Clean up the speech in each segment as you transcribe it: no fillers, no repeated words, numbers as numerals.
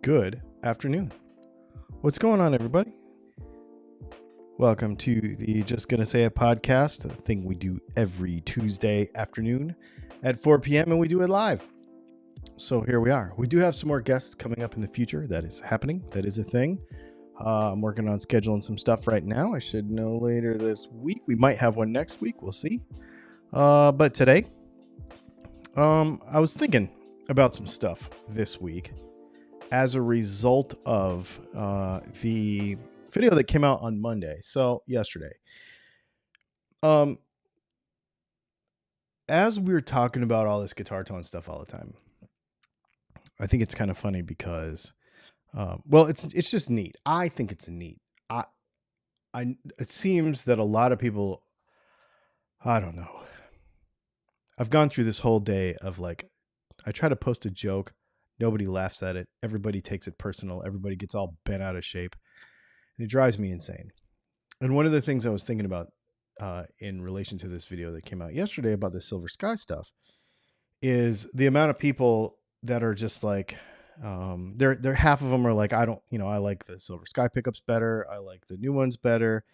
Good afternoon. What's going on, everybody? Welcome to the Just Gonna Say It podcast, a thing we do every Tuesday afternoon at 4 p.m. and we do it live. So here we are. We do have some more guests coming up in the future. That is happening. That is a thing. I'm working on scheduling some stuff right now. I should know later this week. We might have one next week. We'll see. But today, I was thinking about some stuff this week as a result of the video that came out on Monday. So yesterday, as we were talking about all this guitar tone stuff all the time, I think it's kind of funny because, it's just neat. I think it's neat. It seems that a lot of people, I don't know. I've gone through this whole day of like, I try to post a joke. Nobody laughs at it. Everybody takes it personal. Everybody gets all bent out of shape. And it drives me insane. And one of the things I was thinking about in relation to this video that came out yesterday about the Silver Sky stuff is the amount of people that are just like, they're half of them are like, I like the Silver Sky pickups better. I like the new ones better.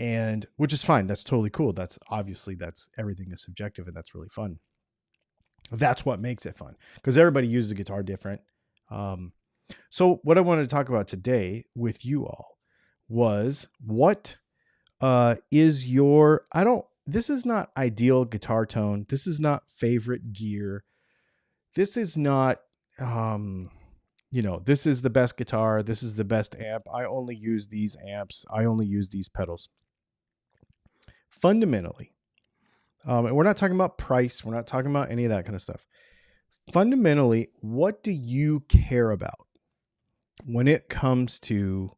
And which is fine. That's totally cool. That's everything is subjective and that's really fun. That's what makes it fun because everybody uses a guitar different. So what I wanted to talk about today with you all was what is your, this is not ideal guitar tone. This is not favorite gear. This is not, this is the best guitar. This is the best amp. I only use these amps. I only use these pedals. Fundamentally, and we're not talking about price. We're not talking about any of that kind of stuff. Fundamentally, what do you care about when it comes to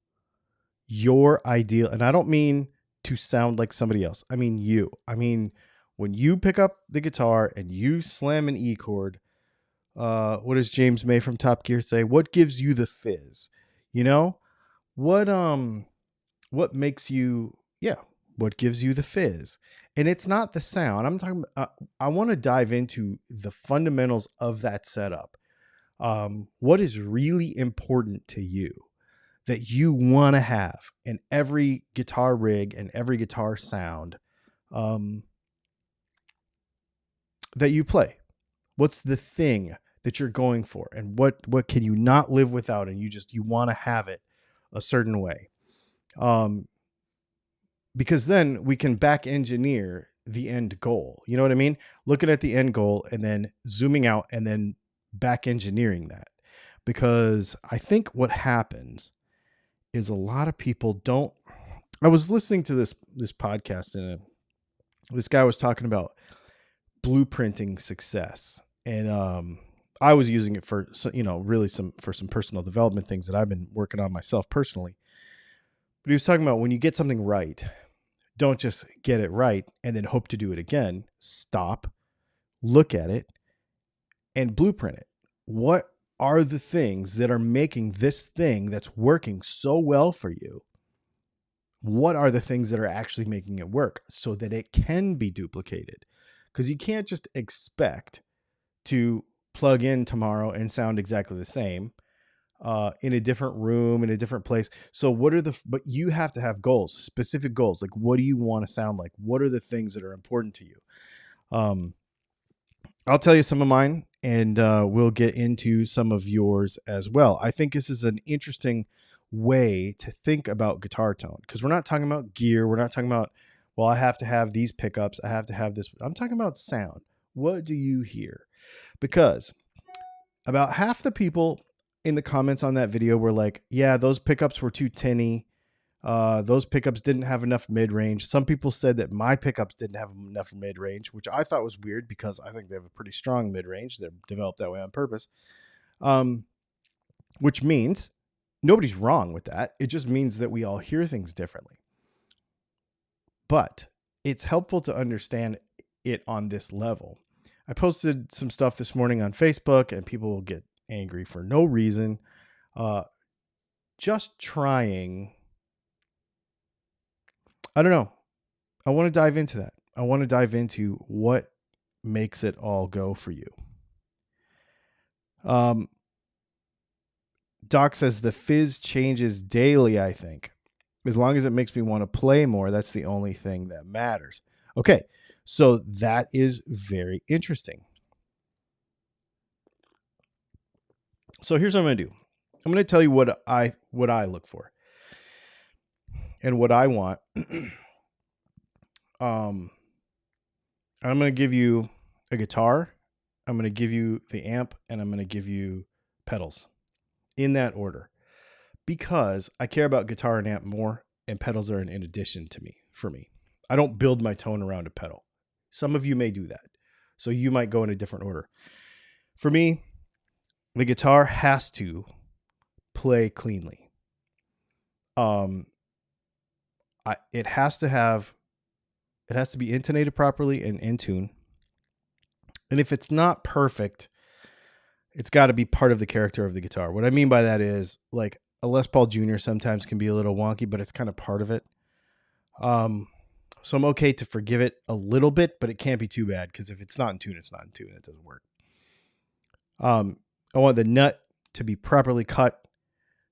your ideal? And I don't mean to sound like somebody else. I mean you. I mean, when you pick up the guitar and you slam an E chord, what does James May from Top Gear say? What gives you the fizz? What makes you, what gives you the fizz? And it's not the sound. I'm talking I want to dive into the fundamentals of that setup. What is really important to you that you want to have in every guitar rig and every guitar sound that you play? What's the thing that you're going for? And what can you not live without? And you want to have it a certain way. Because then we can back engineer the end goal. You know what I mean? Looking at the end goal and then zooming out and then back engineering that. Because I think what happens is a lot of people don't. I was listening to this podcast and this guy was talking about blueprinting success. And I was using it for, really for some personal development things that I've been working on myself personally. But he was talking about when you get something right, don't just get it right and then hope to do it again. Stop, look at it, and blueprint it. What are the things that are making this thing that's working so well for you? What are the things that are actually making it work so that it can be duplicated? Because you can't just expect to plug in tomorrow and sound exactly the same. In a different room, in a different place. So but you have to have goals, specific goals. Like, what do you want to sound like? What are the things that are important to you? I'll tell you some of mine and we'll get into some of yours as well. I think this is an interesting way to think about guitar tone because we're not talking about gear. We're not talking about, well, I have to have these pickups. I have to have this. I'm talking about sound. What do you hear? Because about half the people in the comments on that video were like, yeah, those pickups were too tinny. Those pickups didn't have enough mid-range. Some people said that my pickups didn't have enough mid-range, which I thought was weird because I think they have a pretty strong mid-range. They're developed that way on purpose. Which means nobody's wrong with that. It just means that we all hear things differently. But it's helpful to understand it on this level. I posted some stuff this morning on Facebook and people will get angry for no reason. Just trying. I don't know. I want to dive into that. I want to dive into what makes it all go for you. Doc says the fizz changes daily, I think. As long as it makes me want to play more, that's the only thing that matters. Okay, so that is very interesting. So here's what I'm going to do. I'm going to tell you what I look for and what I want. I'm going to give you a guitar, I'm going to give you the amp, and I'm going to give you pedals in that order, because I care about guitar and amp more, and pedals are an in addition to me. For me, I don't build my tone around a pedal. Some of you may do that, so you might go in a different order. For me, the guitar has to play cleanly. It has to be intonated properly and in tune. And if it's not perfect, it's got to be part of the character of the guitar. What I mean by that is, like, a Les Paul Jr. sometimes can be a little wonky, but it's kind of part of it. So I'm okay to forgive it a little bit, but it can't be too bad, because if it's not in tune, it's not in tune. It doesn't work. I want the nut to be properly cut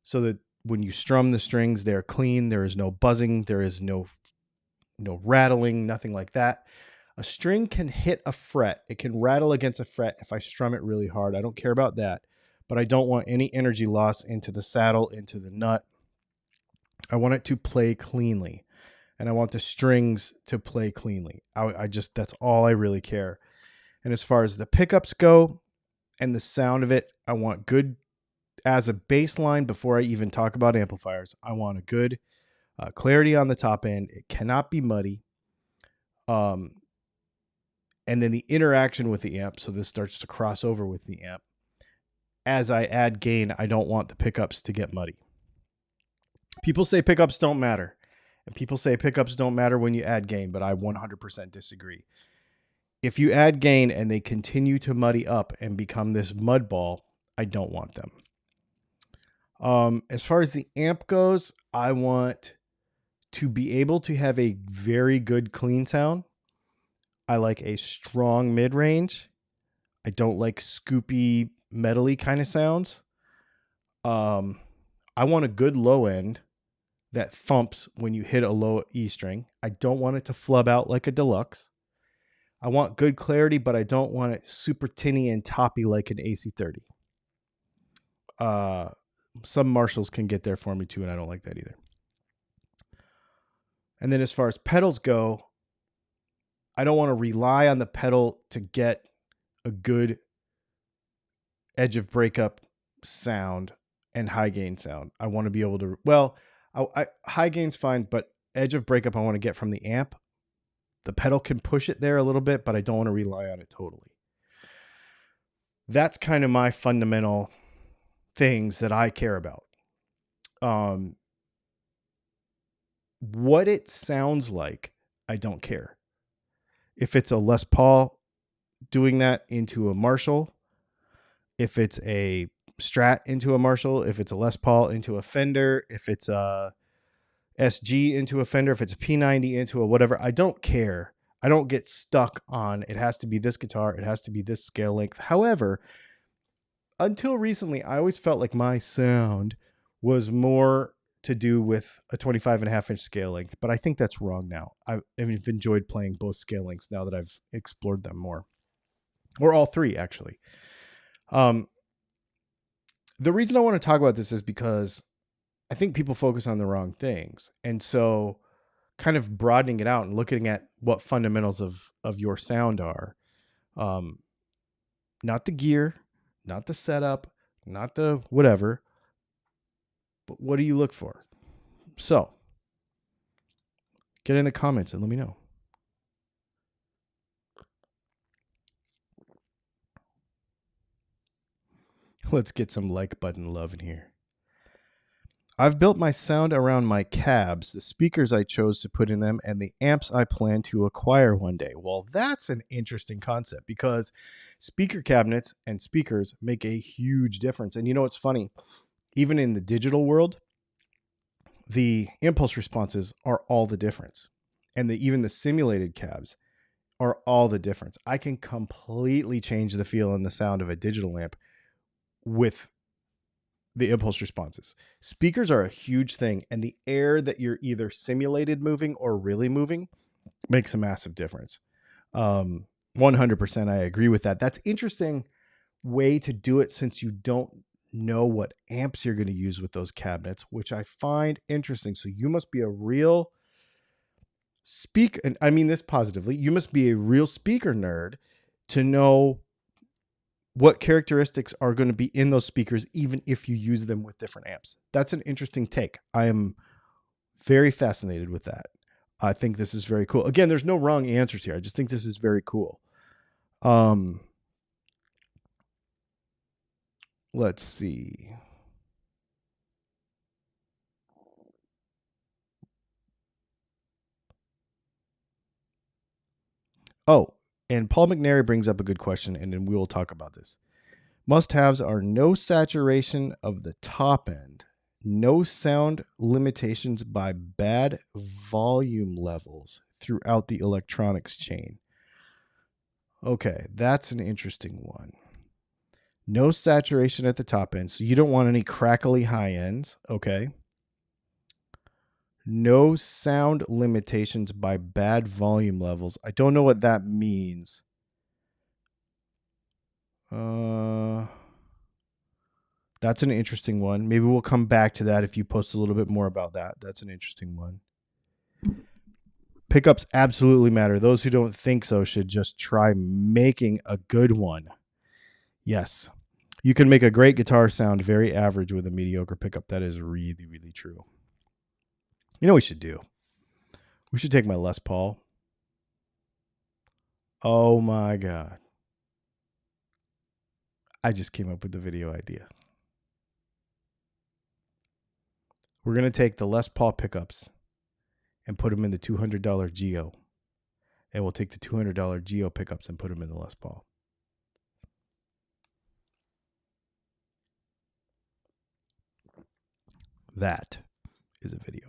so that when you strum the strings, they're clean. There is no buzzing. There is no rattling, nothing like that. A string can hit a fret. It can rattle against a fret if I strum it really hard. I don't care about that, but I don't want any energy loss into the saddle, into the nut. I want it to play cleanly, and I want the strings to play cleanly. That's all I really care. And as far as the pickups go and the sound of it, I want good as a baseline. Before I even talk about amplifiers, I want a good clarity on the top end. It cannot be muddy. And then the interaction with the amp. So this starts to cross over with the amp. As I add gain, I don't want the pickups to get muddy. People say pickups don't matter. And people say pickups don't matter when you add gain, but I 100% disagree. If you add gain and they continue to muddy up and become this mud ball, I don't want them. As far as the amp goes, I want to be able to have a very good clean sound. I like a strong mid-range. I don't like scoopy, metally kind of sounds. I want a good low end that thumps when you hit a low E string. I don't want it to flub out like a deluxe. I want good clarity, but I don't want it super tinny and toppy like an AC30. Some Marshalls can get there for me too, and I don't like that either. And then as far as pedals go, I don't want to rely on the pedal to get a good edge of breakup sound and high gain sound. I want to be able to, high gain's fine, but edge of breakup I want to get from the amp. The pedal can push it there a little bit, but I don't want to rely on it totally. That's kind of my fundamental things that I care about. What it sounds like, I don't care. If it's a Les Paul doing that into a Marshall, if it's a Strat into a Marshall, if it's a Les Paul into a Fender, if it's a SG into a Fender, if it's a P90 into a whatever, I don't care. I don't get stuck on it has to be this guitar, it has to be this scale length. However, until recently, I always felt like my sound was more to do with a 25.5-inch scale length, but I think that's wrong now. I've enjoyed playing both scale lengths now that I've explored them more, or all three actually. The reason I want to talk about this is because I think people focus on the wrong things. And so kind of broadening it out and looking at what fundamentals of your sound are, not the gear, not the setup, not the whatever, but what do you look for? So get in the comments and let me know. Let's get some like button love in here. I've built my sound around my cabs, the speakers I chose to put in them, and the amps I plan to acquire one day. Well, that's an interesting concept because speaker cabinets and speakers make a huge difference. And you know what's funny? Even in the digital world, the impulse responses are all the difference. And even the simulated cabs are all the difference. I can completely change the feel and the sound of a digital amp with the impulse responses. Speakers are a huge thing, and the air that you're either simulated moving or really moving makes a massive difference. 100% I agree with that. That's interesting way to do it since you don't know what amps you're going to use with those cabinets, which I find interesting. So you must be a real and I mean this positively, you must be a real speaker nerd to know what characteristics are going to be in those speakers, even if you use them with different amps. That's an interesting take. I am very fascinated with that. I think this is very cool. Again, there's no wrong answers here. I just think this is very cool. Let's see. Oh, and Paul McNary brings up a good question, and then we will talk about this. Must-haves are no saturation of the top end, no sound limitations by bad volume levels throughout the electronics chain. Okay, that's an interesting one. No saturation at the top end, so you don't want any crackly high ends, okay? No sound limitations by bad volume levels. I don't know what that means. That's an interesting one. Maybe we'll come back to that if you post a little bit more about that. That's an interesting one. Pickups absolutely matter. Those who don't think so should just try making a good one. Yes. You can make a great guitar sound very average with a mediocre pickup. That is really, really true. You know what we should do? We should take my Les Paul. Oh my God. I just came up with the video idea. We're going to take the Les Paul pickups and put them in the $200 Geo. And we'll take the $200 Geo pickups and put them in the Les Paul. That is a video.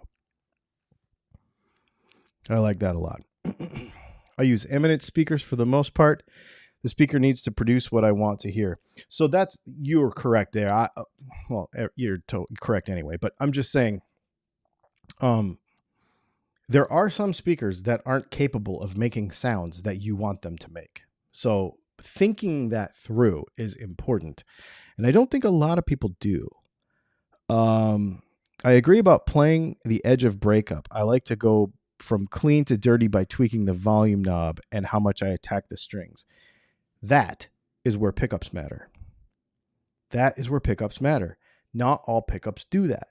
I like that a lot. I use Eminence speakers for the most part. The speaker needs to produce what I want to hear. So that's, you're correct there. You're correct anyway, but I'm just saying, there are some speakers that aren't capable of making sounds that you want them to make. So thinking that through is important. And I don't think a lot of people do. I agree about playing the edge of breakup. I like to go from clean to dirty by tweaking the volume knob and how much I attack the strings. That is where pickups matter. That is where pickups matter. Not all pickups do that.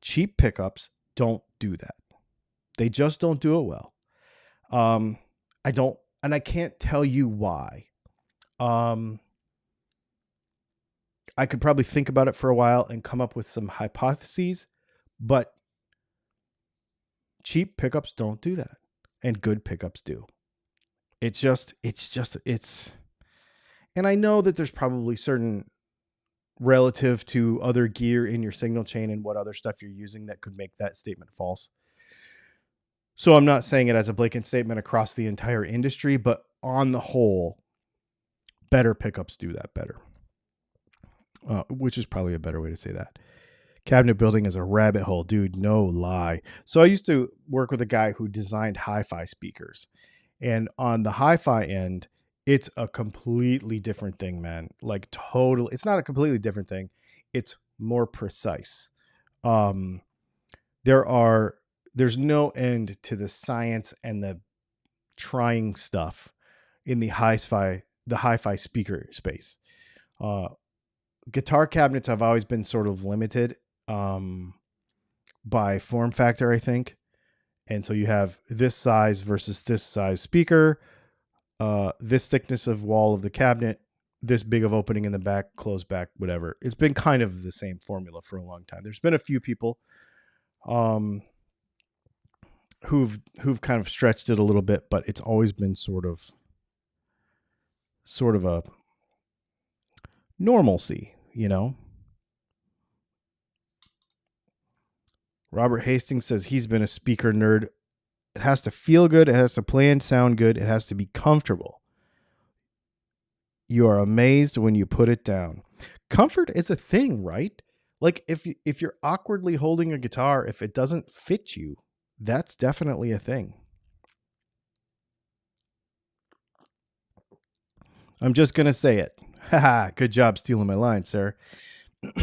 Cheap pickups don't do that. They just don't do it well. I can't tell you why. I could probably think about it for a while and come up with some hypotheses, but cheap pickups don't do that, and good pickups do. And I know that there's probably certain relative to other gear in your signal chain and what other stuff you're using that could make that statement false. So I'm not saying it as a blanket statement across the entire industry, but on the whole, better pickups do that better. Which is probably a better way to say that. Cabinet building is a rabbit hole, dude. No lie. So I used to work with a guy who designed hi-fi speakers. And on the hi-fi end, it's a completely different thing, man. Like totally, it's not a completely different thing. It's more precise. There's no end to the science and the trying stuff in the hi-fi speaker space. Guitar cabinets have always been sort of limited by form factor, I think. And so you have this size versus this size speaker, this thickness of wall of the cabinet, this big of opening in the back, closed back, whatever. It's been kind of the same formula for a long time. There's been a few people who've kind of stretched it a little bit, but it's always been sort of a normalcy, you know? Robert Hastings says he's been a speaker nerd. It has to feel good. It has to play and sound good. It has to be comfortable. You are amazed when you put it down. Comfort is a thing, right? Like if you're awkwardly holding a guitar, if it doesn't fit you, that's definitely a thing. I'm just going to say it. Haha, good job stealing my line, sir.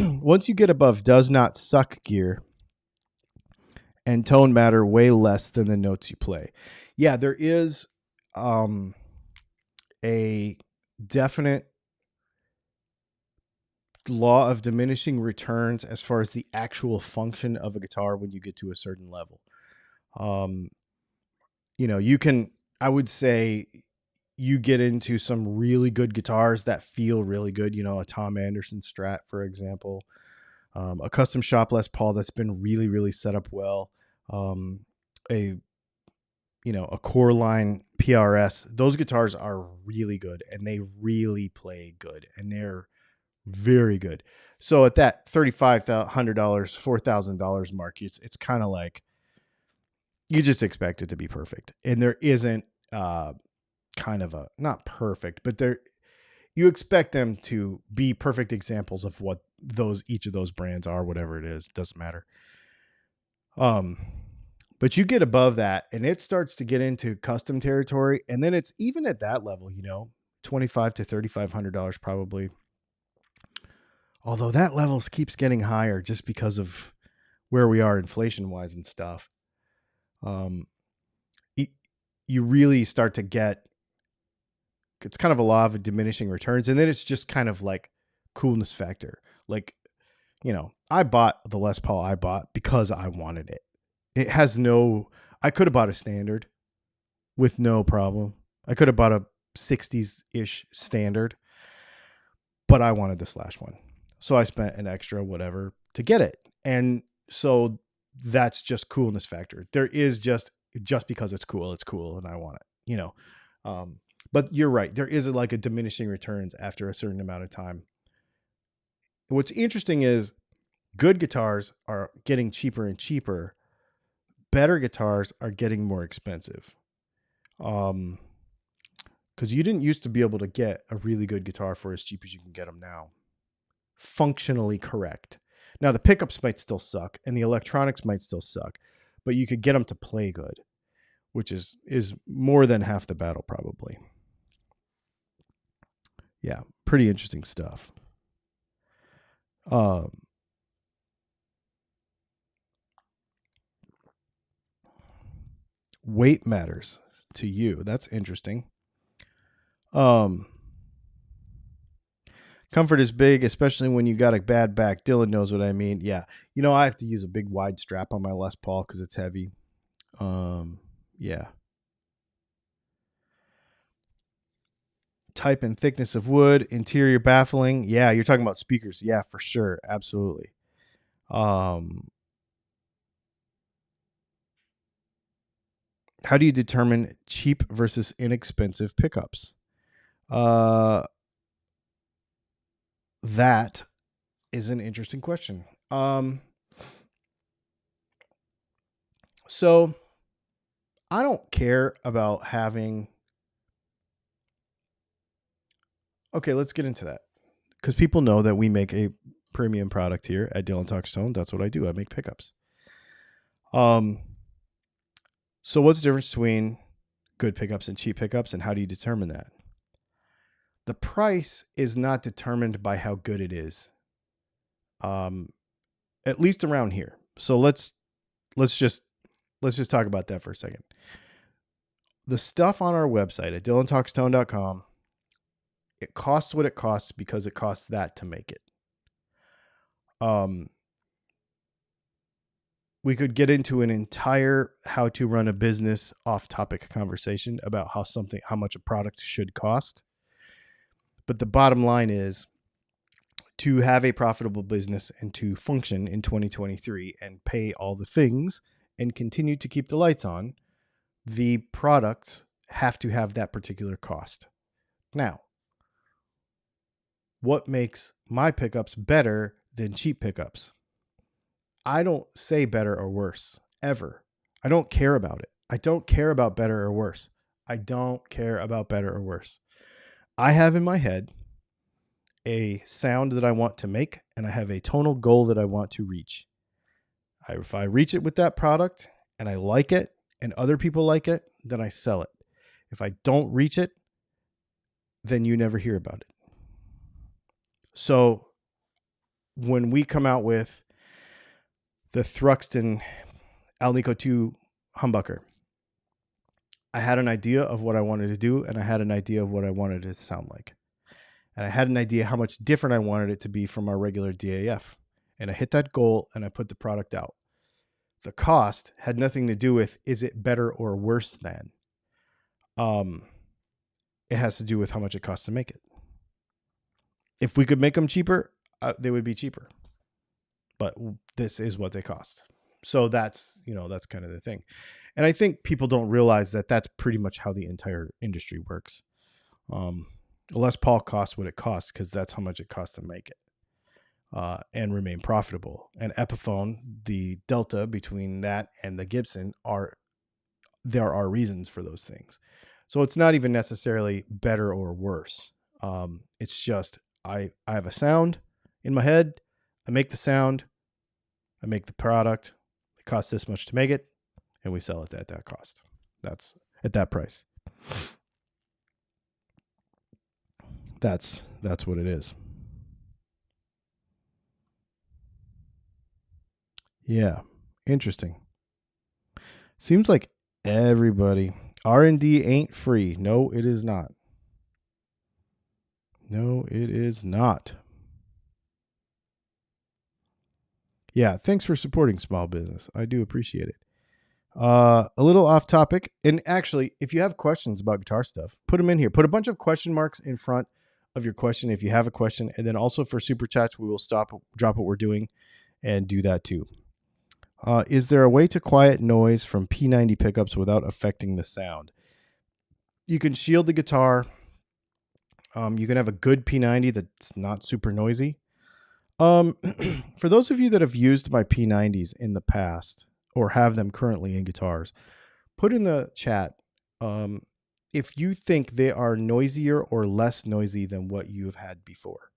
Once you get above does not suck gear and tone matter way less than the notes you play. Yeah, there is a definite law of diminishing returns as far as the actual function of a guitar when you get to a certain level. You can, I would say, you get into some really good guitars that feel really good, a Tom Anderson Strat, for example, a custom shop Les Paul that's been really, really set up well, a core line PRS. Those guitars are really good and they really play good and they're very good. So at that $3,500, $4,000 mark, it's kind of like you just expect it to be perfect, and there isn't kind of a, not perfect, but you expect them to be perfect examples of what each of those brands are, whatever it is, doesn't matter. But you get above that and it starts to get into custom territory, and then it's even at that level, $2,500 to $3,500 probably. Although that level keeps getting higher just because of where we are inflation wise and stuff. You really start to get, it's kind of a law of diminishing returns. And then it's just kind of like coolness factor. Like, I bought the Les Paul I bought because I wanted it. It has I could have bought a standard with no problem. I could have bought a 60s-ish standard, but I wanted the Slash one. So I spent an extra whatever to get it. And so that's just coolness factor. There is just because it's cool and I want it, but you're right. There is like a diminishing returns after a certain amount of time. What's interesting is good guitars are getting cheaper and cheaper. Better guitars are getting more expensive. Because you didn't used to be able to get a really good guitar for as cheap as you can get them now. Functionally correct. Now the pickups might still suck and the electronics might still suck, but you could get them to play good, which is more than half the battle probably. Yeah, pretty interesting stuff. Weight matters to you. That's interesting. Comfort is big, especially when you got a bad back. Dylan knows what I mean. Yeah. I have to use a big wide strap on my Les Paul because it's heavy. Yeah. Type and thickness of wood, interior baffling. Yeah, you're talking about speakers. Yeah, for sure. Absolutely. How do you determine cheap versus inexpensive pickups? That is an interesting question. So I don't care about having. Okay, let's get into that. Because people know that we make a premium product here at Dylan Talks Tone. That's what I do. I make pickups. So what's the difference between good pickups and cheap pickups, and how do you determine that? The price is not determined by how good it is. At least around here. So let's just talk about that for a second. The stuff on our website at dylantalkstone.com, it costs what it costs because it costs that to make it. We could get into an entire how to run a business off-topic conversation about how much a product should cost. But the bottom line is, to have a profitable business and to function in 2023 and pay all the things and continue to keep the lights on, the products have to have that particular cost. Now, what makes my pickups better than cheap pickups? I don't say better or worse, ever. I don't care about it. I don't care about better or worse. I don't care about better or worse. I have in my head a sound that I want to make, and I have a tonal goal that I want to reach. If I reach it with that product and I like it and other people like it, then I sell it. If I don't reach it, then you never hear about it. So when we come out with the Thruxton Alnico 2 humbucker, I had an idea of what I wanted to do, and I had an idea of what I wanted it to sound like. And I had an idea how much different I wanted it to be from our regular DAF. And I hit that goal and I put the product out. The cost had nothing to do with, is it better or worse than? It has to do with how much it costs to make it. If we could make them cheaper, they would be cheaper. But this is what they cost. So that's kind of the thing. And I think people don't realize that that's pretty much how the entire industry works. Les Paul costs what it costs because that's how much it costs to make it and remain profitable. And Epiphone, the delta between that and the Gibson, there are reasons for those things. So it's not even necessarily better or worse. It's just I have a sound in my head. I make the sound. I make the product. It costs this much to make it, and we sell it at that cost. That's at that price. That's what it is. Yeah, interesting. Seems like everybody R&D ain't free. No, it is not. No, it is not. Yeah, thanks for supporting small business. I do appreciate it. A little off topic. And actually, if you have questions about guitar stuff, put them in here. Put a bunch of question marks in front of your question if you have a question. And then also for super chats, we will drop what we're doing and do that too. Is there a way to quiet noise from P90 pickups without affecting the sound? You can shield the guitar. You can have a good P90 that's not super noisy. For those of you that have used my P90s in the past or have them currently in guitars, put in the chat if you think they are noisier or less noisy than what you've had before.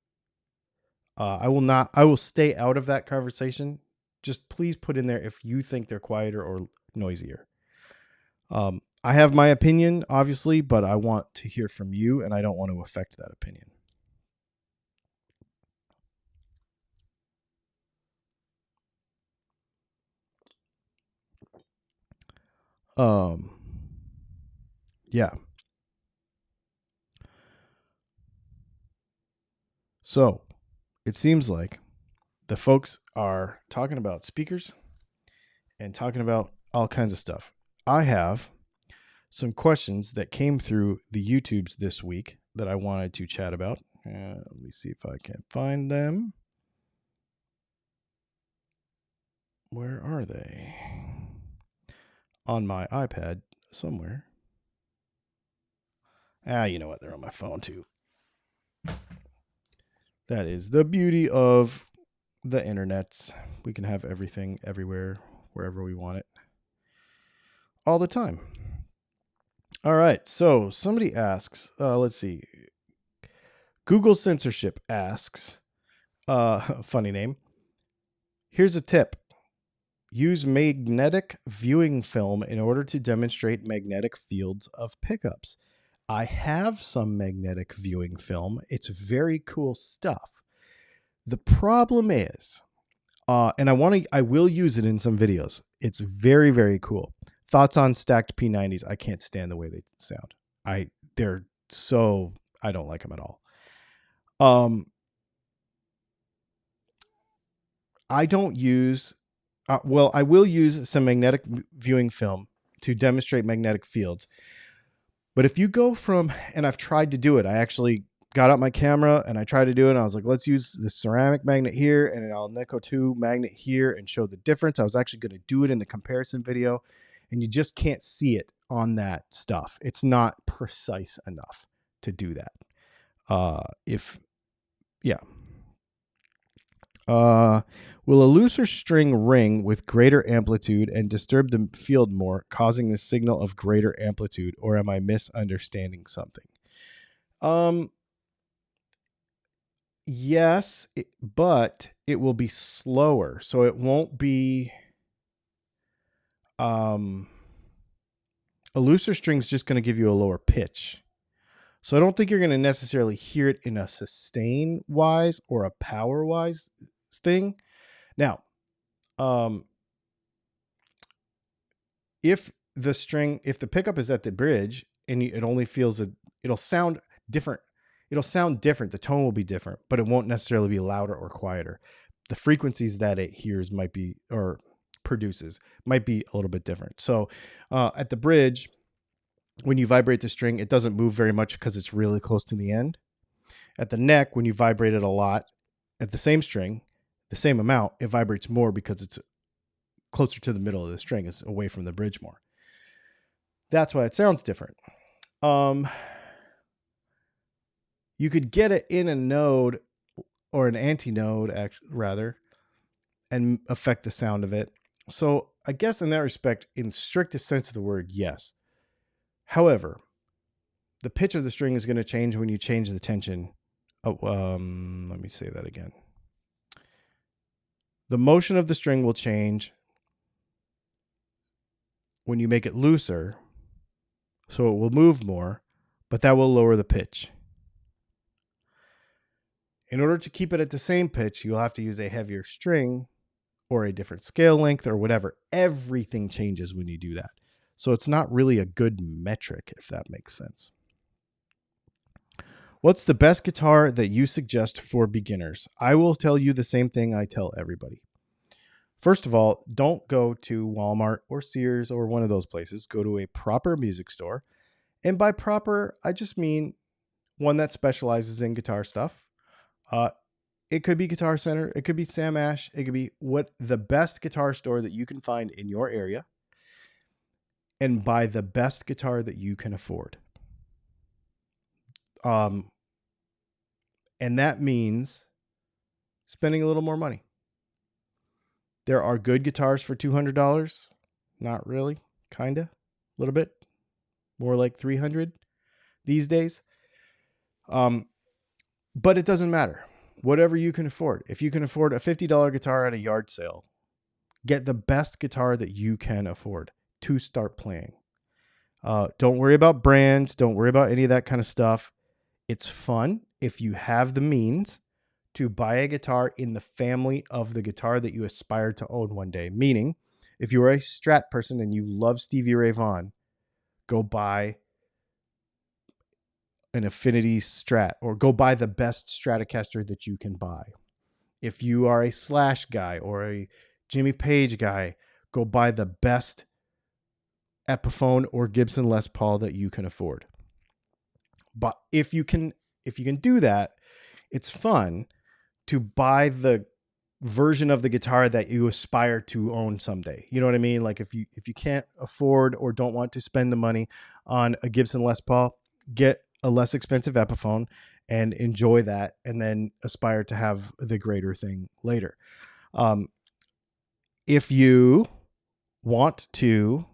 I will stay out of that conversation. Just please put in there if you think they're quieter or noisier. I have my opinion, obviously, but I want to hear from you, and I don't want to affect that opinion. Yeah. So it seems like the folks are talking about speakers and talking about all kinds of stuff. I have some questions that came through the YouTubes this week that I wanted to chat about. Let me see if I can find them. Where are they? On my iPad somewhere. You know what? They're on my phone too. That is the beauty of the internet. We can have everything everywhere, wherever we want it, all the time. All right. So somebody asks, let's see. Google Censorship asks, funny name. Here's a tip. Use magnetic viewing film in order to demonstrate magnetic fields of pickups. I have some magnetic viewing film. It's very cool stuff. The problem is, and I will use it in some videos. It's very, very cool. Thoughts on stacked P90s. I can't stand the way they sound. I don't like them at all. I don't use, I will use some magnetic viewing film to demonstrate magnetic fields. But if you go from, and I've tried to do it, I actually got out my camera and I tried to do it. And I was like, let's use the ceramic magnet here and an Alnico 2 magnet here and show the difference. I was actually going to do it in the comparison video, and you just can't see it on that stuff. It's not precise enough to do that. Will a looser string ring with greater amplitude and disturb the field more, causing the signal of greater amplitude, or am I misunderstanding something? Yes, but it will be slower. So it won't be a looser string is just going to give you a lower pitch. So I don't think you're going to necessarily hear it in a sustain wise or a power wise thing. Now, if the pickup is at the bridge and it only feels it'll sound different. It'll sound different. The tone will be different, but it won't necessarily be louder or quieter. The frequencies that it hears might be, or produces, might be a little bit different. So at the bridge, when you vibrate the string, it doesn't move very much because it's really close to the end. At the neck, when you vibrate it a lot, at the same string, the same amount, it vibrates more because it's closer to the middle of the string. It's away from the bridge more. That's why it sounds different. You could get it in a node or an anti-node, rather, and affect the sound of it. So I guess in that respect, in strictest sense of the word, yes. However, the pitch of the string is going to change when you change the tension. Let me say that again. The motion of the string will change when you make it looser, so it will move more, but that will lower the pitch. In order to keep it at the same pitch, you'll have to use a heavier string or a different scale length or whatever. Everything changes when you do that. So it's not really a good metric, if that makes sense. What's the best guitar that you suggest for beginners? I will tell you the same thing I tell everybody. First of all, don't go to Walmart or Sears or one of those places. Go to a proper music store. And by proper, I just mean one that specializes in guitar stuff. It could be Guitar Center. It could be Sam Ash. It could be the best guitar store that you can find in your area. And buy the best guitar that you can afford. And that means spending a little more money. There are good guitars for $200. Not really. Kind of. A little bit. More like $300 these days. But it doesn't matter. Whatever you can afford. If you can afford a $50 guitar at a yard sale, get the best guitar that you can afford to start playing. Don't worry about brands. Don't worry about any of that kind of stuff. It's fun if you have the means to buy a guitar in the family of the guitar that you aspire to own one day. Meaning, if you are a Strat person and you love Stevie Ray Vaughan, go buy an Affinity Strat or go buy the best Stratocaster that you can buy. If you are a Slash guy or a Jimmy Page guy, go buy the best Epiphone or Gibson Les Paul that you can afford. But if you can do that, it's fun to buy the version of the guitar that you aspire to own someday. You know what I mean? Like if you can't afford or don't want to spend the money on a Gibson Les Paul, get a less expensive Epiphone and enjoy that, and then aspire to have the greater thing later. If you want to,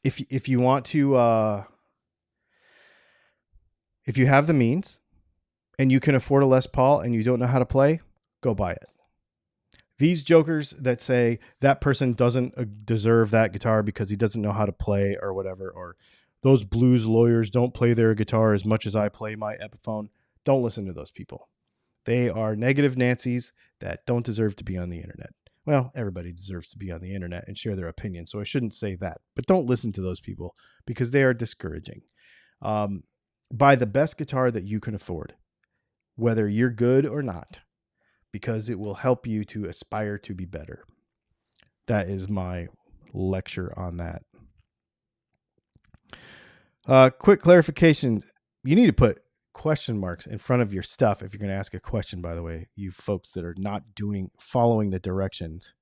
if you want to, if you have the means and you can afford a Les Paul and you don't know how to play, go buy it. These jokers that say that person doesn't deserve that guitar because he doesn't know how to play or whatever, or those blues lawyers don't play their guitar as much as I play my Epiphone, don't listen to those people. They are negative Nancys that don't deserve to be on the internet. Well, everybody deserves to be on the internet and share their opinion, so I shouldn't say that. But don't listen to those people because they are discouraging. Buy the best guitar that you can afford, whether you're good or not, because it will help you to aspire to be better. That is my lecture on that. Quick clarification. You need to put question marks in front of your stuff if you're going to ask a question, by the way, you folks that are not following the directions.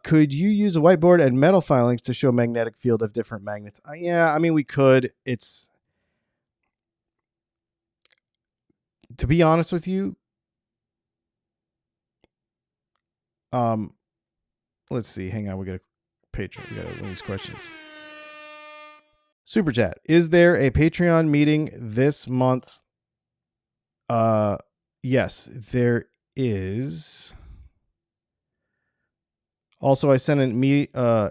Could you use a whiteboard and metal filings to show magnetic field of different magnets? Yeah, I mean, we could. To be honest with you, let's see. Hang on. We got a Patreon. We got one of these questions. Super chat. Is there a Patreon meeting this month Yes, there is. Also, I sent an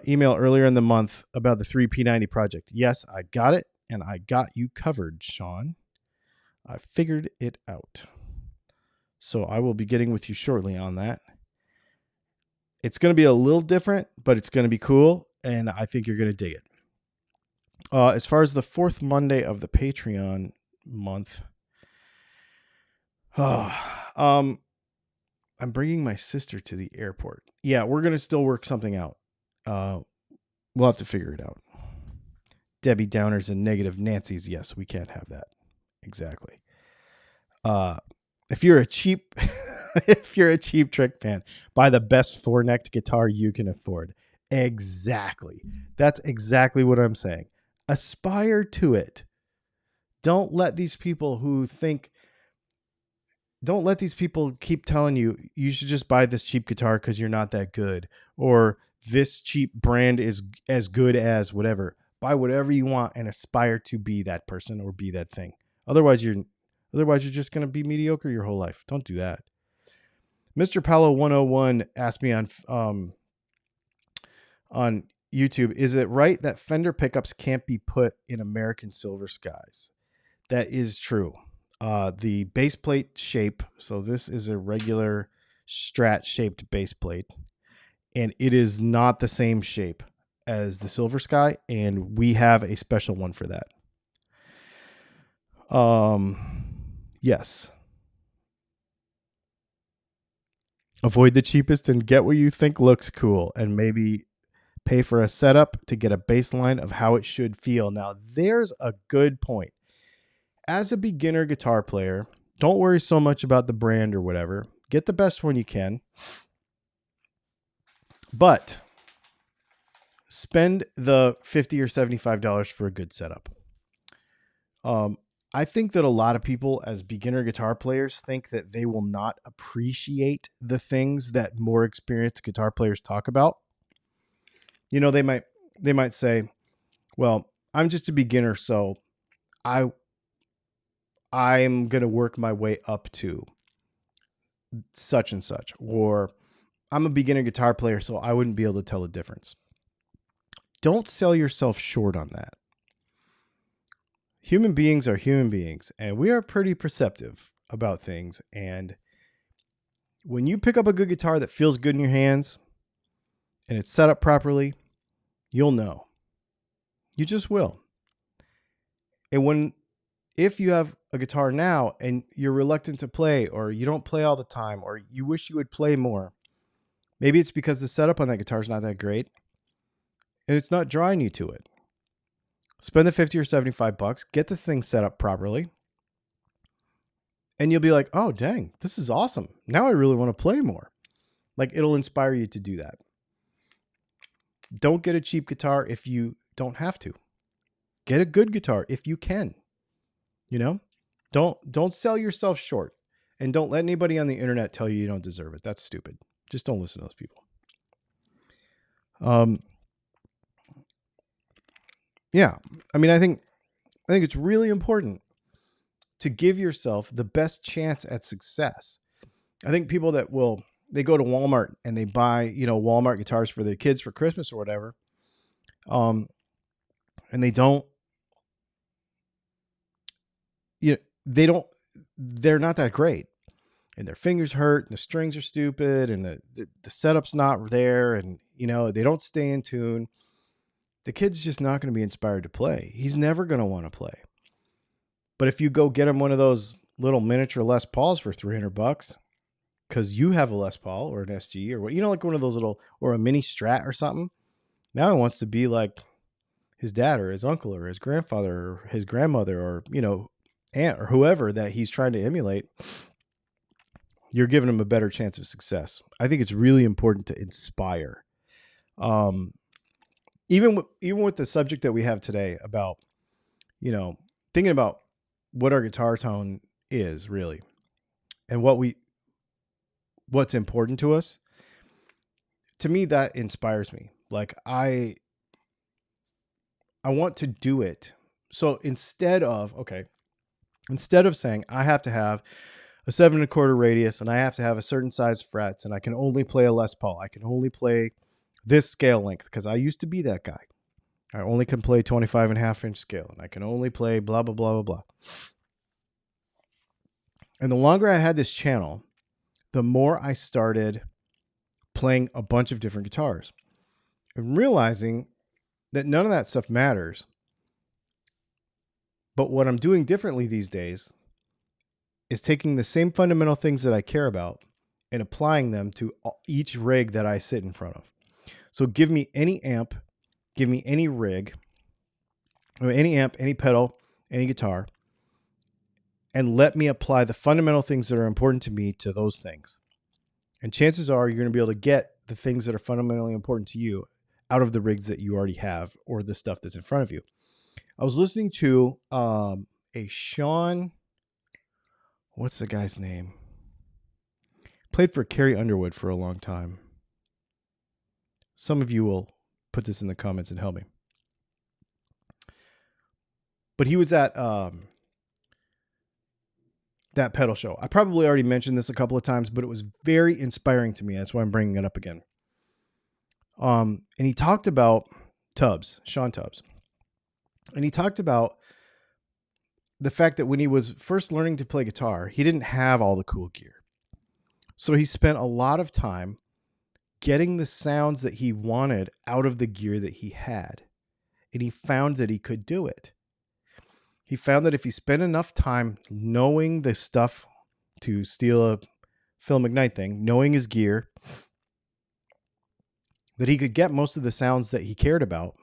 email earlier in the month about the 3P90 project. Yes, I got it, and I got you covered, Sean. I figured it out. So I will be getting with you shortly on that. It's going to be a little different, but it's going to be cool, and I think you're going to dig it. As far as the fourth Monday of the Patreon month, I'm bringing my sister to the airport. Yeah, we're going to still work something out. We'll have to figure it out. Debbie Downers and negative Nancy's. Yes, we can't have that. Exactly. If you're a cheap trick fan, buy the best four-necked guitar you can afford. Exactly. That's exactly what I'm saying. Aspire to it. Don't let these people keep telling you should just buy this cheap guitar because you're not that good, or this cheap brand is as good as whatever. Buy whatever you want and aspire to be that person or be that thing. Otherwise you're just going to be mediocre your whole life. Don't do that. Mr. Paolo 101 asked me on YouTube, is it right that Fender pickups can't be put in American Silver Skies? That is true. The base plate shape. So this is a regular Strat shaped base plate, and it is not the same shape as the Silver Sky, and we have a special one for that. Yes. Avoid the cheapest and get what you think looks cool, and maybe pay for a setup to get a baseline of how it should feel. Now, there's a good point. As a beginner guitar player, don't worry so much about the brand or whatever. Get the best one you can. But spend the $50 or $75 for a good setup. I think that a lot of people as beginner guitar players think that they will not appreciate the things that more experienced guitar players talk about. You know, they might say, well, I'm just a beginner, so I'm going to work my way up to such and such, or I'm a beginner guitar player, so I wouldn't be able to tell the difference. Don't sell yourself short on that. Human beings are human beings, and we are pretty perceptive about things. And when you pick up a good guitar that feels good in your hands and it's set up properly, you'll know. You just will. And if you have a guitar now and you're reluctant to play, or you don't play all the time, or you wish you would play more, maybe it's because the setup on that guitar is not that great and it's not drawing you to it. Spend the $50 or $75, get the thing set up properly, and you'll be like, oh, dang, this is awesome. Now I really want to play more. Like, it'll inspire you to do that. Don't get a cheap guitar if you don't have to. Get a good guitar if you can. You know, don't sell yourself short, and don't let anybody on the internet tell you don't deserve it. That's stupid. Just don't listen to those people. Yeah, I mean, I think it's really important to give yourself the best chance at success. I think people that they go to Walmart and they buy, Walmart guitars for their kids for Christmas or whatever. And they're not that great, and their fingers hurt and the strings are stupid and the setup's not there, and, they don't stay in tune. The kid's just not going to be inspired to play. He's never going to want to play. But if you go get him one of those little miniature Les Pauls for $300, because you have a Les Paul or an SG or what, like one of those little, or a mini Strat or something. Now he wants to be like his dad or his uncle or his grandfather or his grandmother or, aunt or whoever that he's trying to emulate. You're giving him a better chance of success. I think it's really important to inspire. Even with the subject that we have today about, thinking about what our guitar tone is really, and what's important to us. To me, that inspires me. Like, I want to do it. So instead of saying I have to have a 7 1/4 radius, and I have to have a certain size frets, and I can only play a Les Paul. I can only play this scale length because I used to be that guy. I only can play 25.5-inch scale, and I can only play blah, blah, blah, blah, blah. And the longer I had this channel, the more I started playing a bunch of different guitars and realizing that none of that stuff matters. But what I'm doing differently these days is taking the same fundamental things that I care about and applying them to each rig that I sit in front of. So give me any amp, give me any rig, or any amp, any pedal, any guitar, and let me apply the fundamental things that are important to me to those things. And chances are you're going to be able to get the things that are fundamentally important to you out of the rigs that you already have or the stuff that's in front of you. I was listening to a Sean, what's the guy's name? Played for Carrie Underwood for a long time. Some of you will put this in the comments and help me. But he was at that pedal show. I probably already mentioned this a couple of times, but it was very inspiring to me. That's why I'm bringing it up again. And he talked about Tubbs, Sean Tubbs. And he talked about the fact that when he was first learning to play guitar, he didn't have all the cool gear. So he spent a lot of time getting the sounds that he wanted out of the gear that he had. And he found that he could do it. He found that if he spent enough time knowing the stuff to steal a Phil McKnight thing, knowing his gear, that he could get most of the sounds that he cared about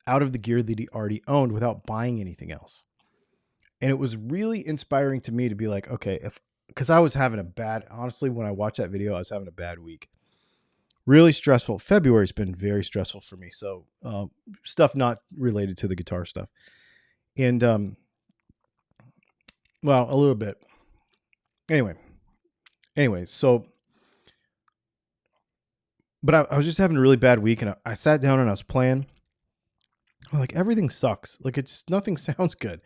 out of the gear that he already owned without buying anything else. And it was really inspiring to me to be like, okay, because I was having honestly, when I watched that video, I was having a bad week. Really stressful. February's been very stressful for me. So stuff not related to the guitar stuff. And, well, a little bit. Anyway, so, but I was just having a really bad week, and I sat down and I was playing. I'm like, everything sucks. Like, nothing sounds good.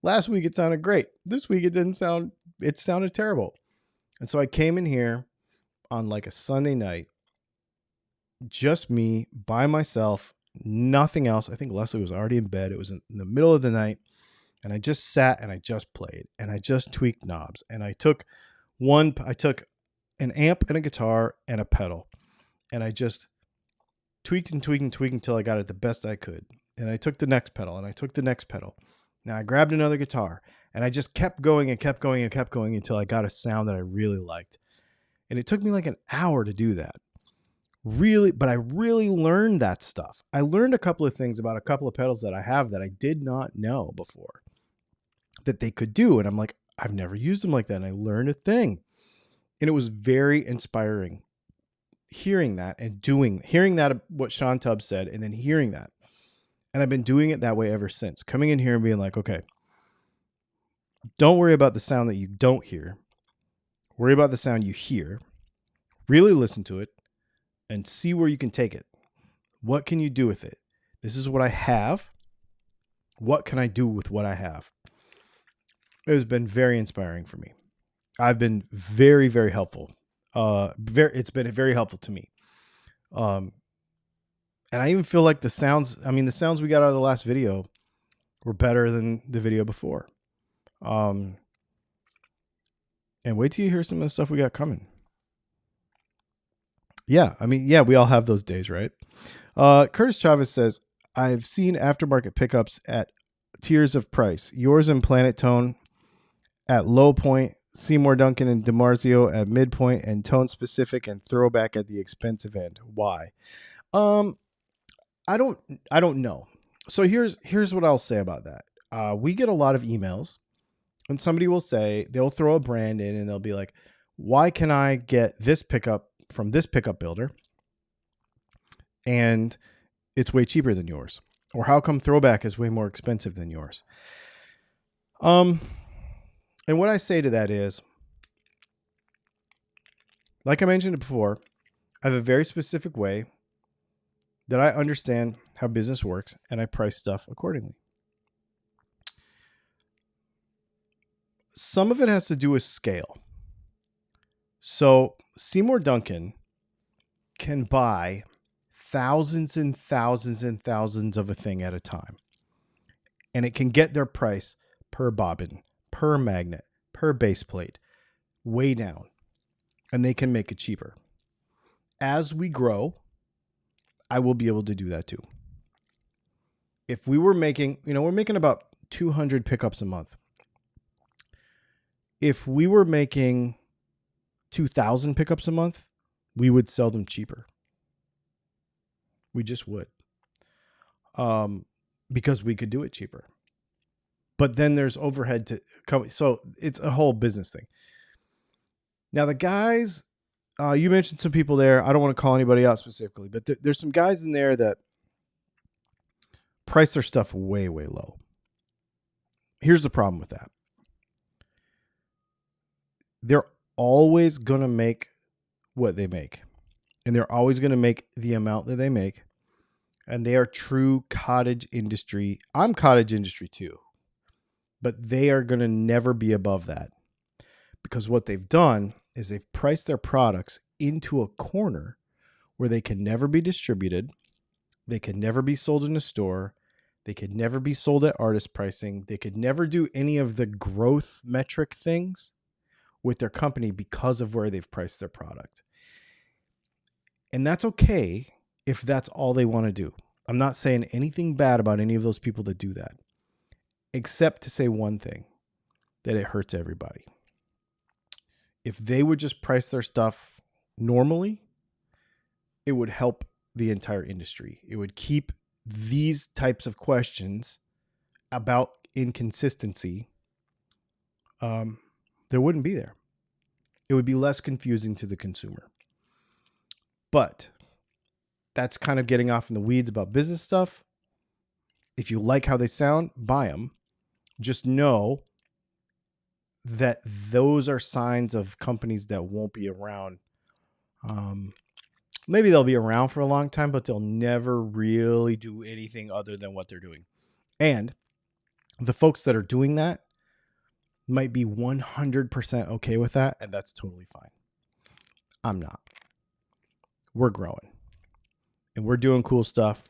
Last week it sounded great. This week it sounded terrible. And so I came in here on like a Sunday night, just me by myself, nothing else. I think Leslie was already in bed. It was in the middle of the night. And I just sat and I just played and I just tweaked knobs. And I took an amp and a guitar and a pedal. And I just tweaked until I got it the best I could. And I took the next pedal and I took the next pedal. Now I grabbed another guitar and I just kept going until I got a sound that I really liked. And it took me like an hour to do that. But I really learned that stuff. I learned a couple of things about a couple of pedals that I have that I did not know before that they could do. And I'm like, I've never used them like that. And I learned a thing. And it was very inspiring hearing that and hearing that, what Sean Tubbs said, and then hearing that. And I've been doing it that way ever since. Coming in here and being like, okay, don't worry about the sound that you don't hear. Worry about the sound you hear. Really listen to it and see where you can take it. What can you do with it? This is what I have. What can I do with what I have? It has been very inspiring for me. I've been very, very helpful. It's been very helpful to me. And I even feel like the sounds we got out of the last video were better than the video before. And wait till you hear some of the stuff we got coming. Yeah, we all have those days, right? Curtis Chavez says, I've seen aftermarket pickups at tiers of price. Yours and Planet Tone at low point, Seymour Duncan and DiMarzio at midpoint, and Tone Specific and Throwback at the expensive end. Why? I don't know. So here's what I'll say about that. We get a lot of emails, and somebody will say, they'll throw a brand in and they'll be like, why can I get this pickup from this pickup builder and it's way cheaper than yours? Or how come Throwback is way more expensive than yours? And what I say to that is, like I mentioned before, I have a very specific way that I understand how business works, and I price stuff accordingly. Some of it has to do with scale. So Seymour Duncan can buy thousands and thousands and thousands of a thing at a time. And it can get their price per bobbin, per magnet, per base plate, way down. And they can make it cheaper. As we grow, I will be able to do that too. If we were making, we're making about 200 pickups a month. If we were making 2,000 pickups a month, we would sell them cheaper. We just would. Because we could do it cheaper. But then there's overhead to come. So it's a whole business thing. Now, the guys, you mentioned some people there. I don't want to call anybody out specifically, but there's some guys in there that price their stuff way, way low. Here's the problem with that. They're always going to make what they make. And they're always going to make the amount that they make. And they are true cottage industry. I'm cottage industry too. But they are going to never be above that. Because what they've done is they've priced their products into a corner where they can never be distributed. They can never be sold in a store. They could never be sold at artist pricing. They could never do any of the growth metric things with their company because of where they've priced their product. And that's okay if that's all they want to do. I'm not saying anything bad about any of those people that do that, except to say one thing, that it hurts everybody. If they would just price their stuff normally, it would help the entire industry. It would keep these types of questions about inconsistency, there wouldn't be there. It would be less confusing to the consumer. But that's kind of getting off in the weeds about business stuff. If you like how they sound, buy them. Just know that those are signs of companies that won't be around. Maybe they'll be around for a long time, but they'll never really do anything other than what they're doing. And the folks that are doing that might be 100% okay with that, and that's totally fine. I'm not. We're growing. And we're doing cool stuff.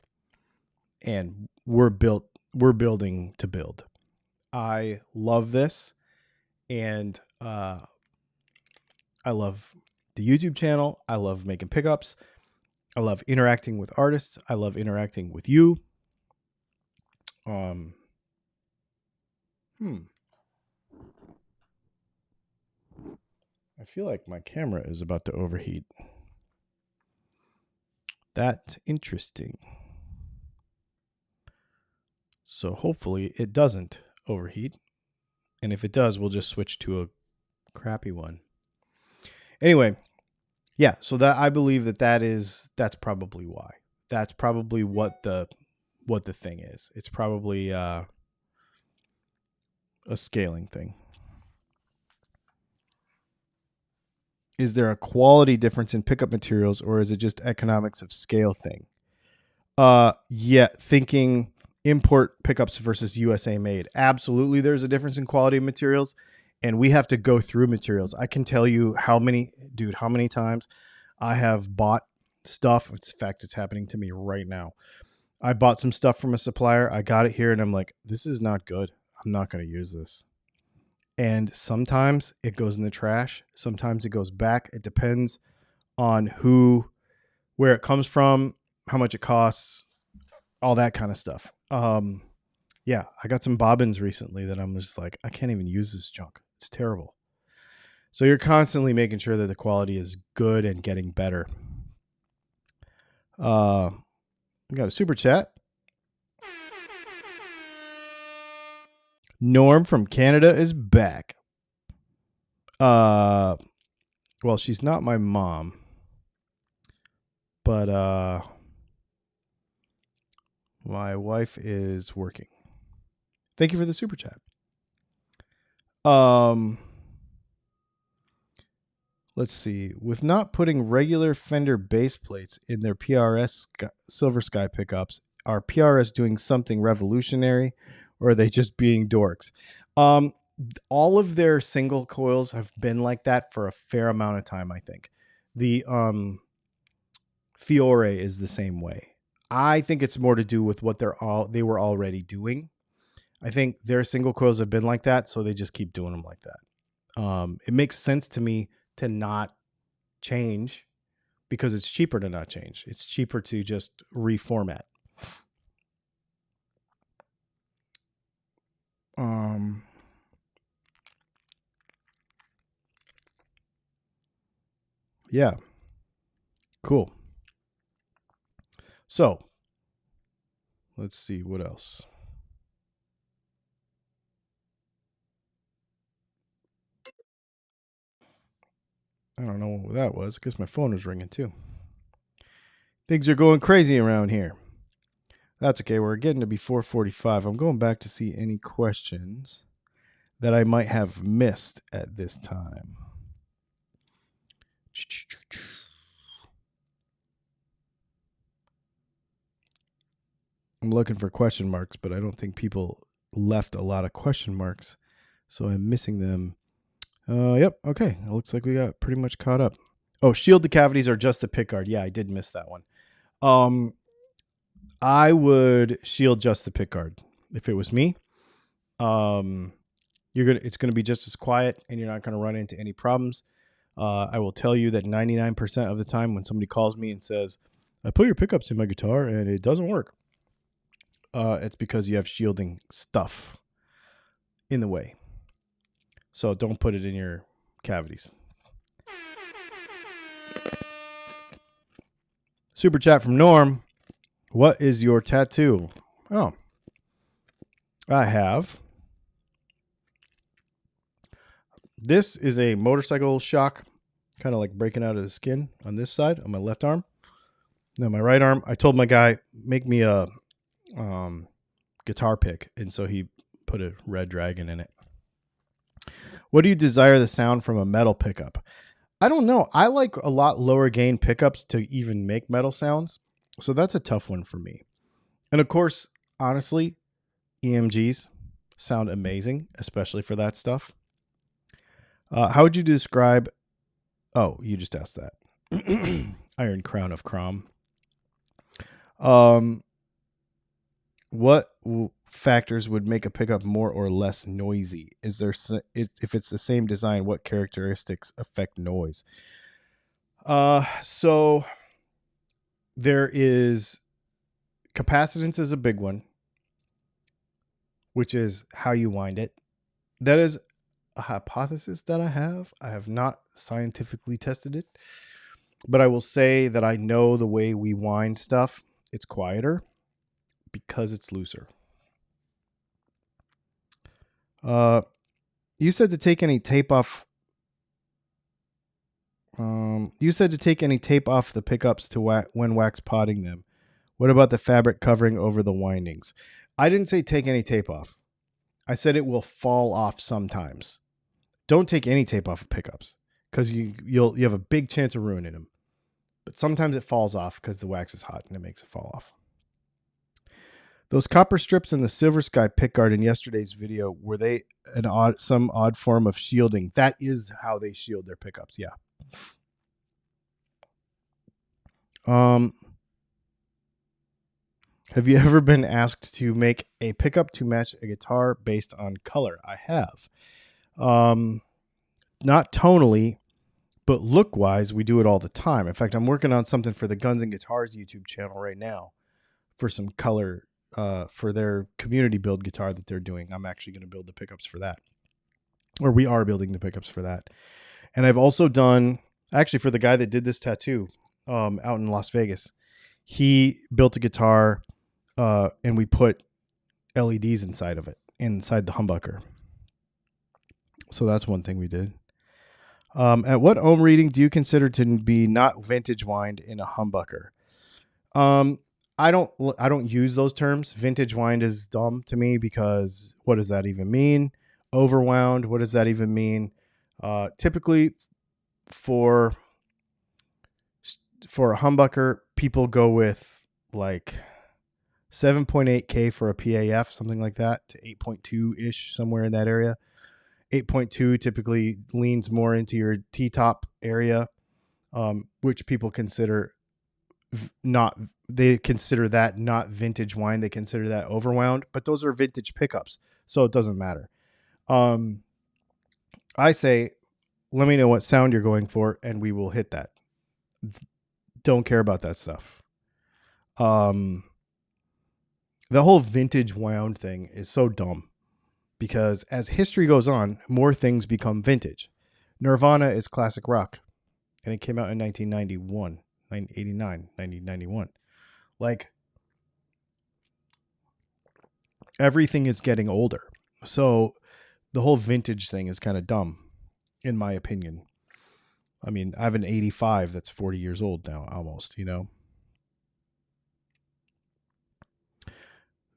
And we're building to build. I love this. And I love the YouTube channel. I love making pickups. I love interacting with artists. I love interacting with you. I feel like my camera is about to overheat. That's interesting. So hopefully it doesn't overheat. And if it does, we'll just switch to a crappy one. Anyway, yeah, so that I believe that's probably why. That's probably what the thing is. It's probably a scaling thing. Is there a quality difference in pickup materials, or is it just economics of scale thing? Yeah, thinking import pickups versus USA made. Absolutely, there's a difference in quality of materials, and we have to go through materials. I can tell you how many times I have bought stuff. In fact, it's happening to me right now. I bought some stuff from a supplier. I got it here, and I'm like, this is not good. I'm not going to use this. And sometimes it goes in the trash. Sometimes it goes back. It depends on where it comes from, how much it costs, all that kind of stuff. Yeah, I got some bobbins recently that I'm just like, I can't even use this junk. It's terrible. So you're constantly making sure that the quality is good and getting better. We got a super chat. Norm from Canada is back. Well, she's not my mom, but my wife is working. Thank you for the super chat. Let's see. With not putting regular Fender bass plates in their PRS Silver Sky pickups, are PRS doing something revolutionary, or are they just being dorks? all of their single coils have been like that for a fair amount of time, I think. The Fiore is the same way. I think it's more to do with what they were already doing. I think their single coils have been like that, so they just keep doing them like that. It makes sense to me to not change because it's cheaper to not change. It's cheaper to just reformat. Yeah. Cool. So, let's see what else. I don't know what that was because my phone was ringing too. Things are going crazy around here. That's okay. We're getting to be 4:45. I'm going back to see any questions that I might have missed at this time. I'm looking for question marks, but I don't think people left a lot of question marks, so I'm missing them. Yep. Okay. It looks like we got pretty much caught up. Oh, shield the cavities or just the pickguard. Yeah, I did miss that one. I would shield just the pickguard if it was me. It's gonna be just as quiet, and you're not gonna run into any problems. I will tell you that 99% of the time when somebody calls me and says, "I put your pickups in my guitar and it doesn't work," it's because you have shielding stuff in the way. So don't put it in your cavities. Super chat from Norm. What is your tattoo? Oh, I have. This is a motorcycle shock, kind of like breaking out of the skin on this side on my left arm. Now my right arm, I told my guy, make me a guitar pick. And so he put a red dragon in it. What do you desire the sound from a metal pickup? I don't know. I like a lot lower gain pickups to even make metal sounds. So that's a tough one for me. And of course, honestly, EMGs sound amazing, especially for that stuff. How would you describe... Oh, you just asked that. Iron Crown of Crom. What factors would make a pickup more or less noisy? If it's the same design, what characteristics affect noise? So there is capacitance is a big one, which is how you wind it. That is a hypothesis that I have. I have not scientifically tested it, but I will say that I know the way we wind stuff, it's quieter because it's looser. You said to take any tape off. You said to take any tape off the pickups to when wax potting them. What about the fabric covering over the windings? I didn't say take any tape off. I said it will fall off sometimes. Don't take any tape off of pickups because you have a big chance of ruining them. But sometimes it falls off because the wax is hot and it makes it fall off. Those copper strips in the Silver Sky pickguard in yesterday's video, were they some odd form of shielding? That is how they shield their pickups, yeah. Have you ever been asked to make a pickup to match a guitar based on color? I have. Not tonally, but look-wise, we do it all the time. In fact, I'm working on something for the Guns and Guitars YouTube channel right now for some color for their community build guitar that they're doing. I'm actually going to build the pickups for that. Or we are building the pickups for that. And I've also done, actually for the guy that did this tattoo out in Las Vegas, he built a guitar and we put LEDs inside of it, inside the humbucker. So that's one thing we did. At what ohm reading do you consider to be not vintage wind in a humbucker? I don't use those terms. Vintage wind is dumb to me because what does that even mean? Overwound, what does that even mean? Typically for a humbucker, people go with like 7.8K for a PAF, something like that, to 8.2-ish, somewhere in that area. 8.2 typically leans more into your T-top area, which people consider they consider that not vintage wine. They consider that overwound, but those are vintage pickups, so it doesn't matter. I say, let me know what sound you're going for, and we will hit that. Don't care about that stuff. The whole vintage wound thing is so dumb because as history goes on, more things become vintage. Nirvana is classic rock, and it came out in 1991, 1989, 1991. Like, everything is getting older. So the whole vintage thing is kind of dumb, in my opinion. I mean, I have an 85 that's 40 years old now, almost, you know.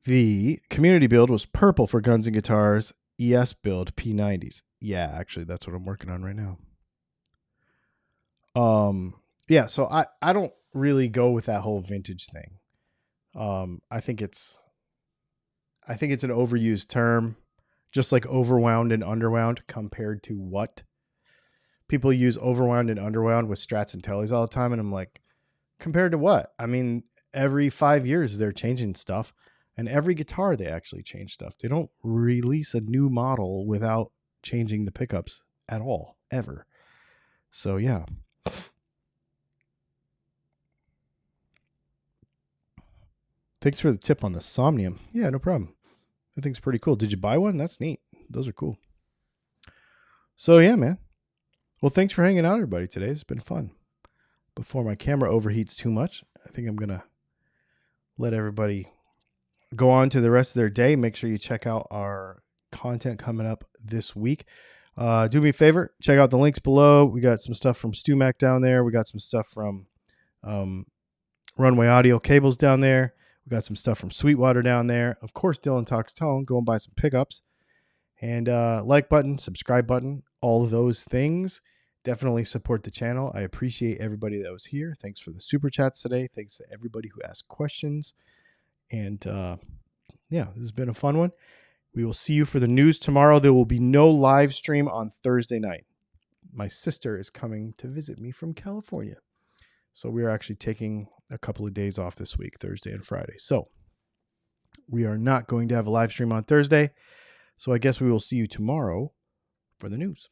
The community build was purple for Guns and Guitars, ES build P90s. Yeah, actually, that's what I'm working on right now. Yeah, so I don't really go with that whole vintage thing. I think it's an overused term, just like overwound and underwound compared to what? People use overwound and underwound with Strats and Tellys all the time, and I'm like, compared to what? I mean, every 5 years they're changing stuff, and every guitar they actually change stuff. They don't release a new model without changing the pickups at all, ever. So yeah. Thanks for the tip on the Somnium. Yeah, no problem. That thing's pretty cool. Did you buy one? That's neat. Those are cool. So yeah, man. Well, thanks for hanging out, everybody, today. It's been fun. Before my camera overheats too much, I think I'm going to let everybody go on to the rest of their day. Make sure you check out our content coming up this week. Do me a favor, check out the links below. We got some stuff from StewMac down there. We got some stuff from Runway Audio Cables down there. We got some stuff from Sweetwater down there. Of course, Dylan Talks Tone. Go and buy some pickups. And like button, subscribe button, all of those things. Definitely support the channel. I appreciate everybody that was here. Thanks for the super chats today. Thanks to everybody who asked questions. And yeah, this has been a fun one. We will see you for the news tomorrow. There will be no live stream on Thursday night. My sister is coming to visit me from California. So we are actually taking a couple of days off this week, Thursday and Friday. So we are not going to have a live stream on Thursday. So I guess we will see you tomorrow for the news.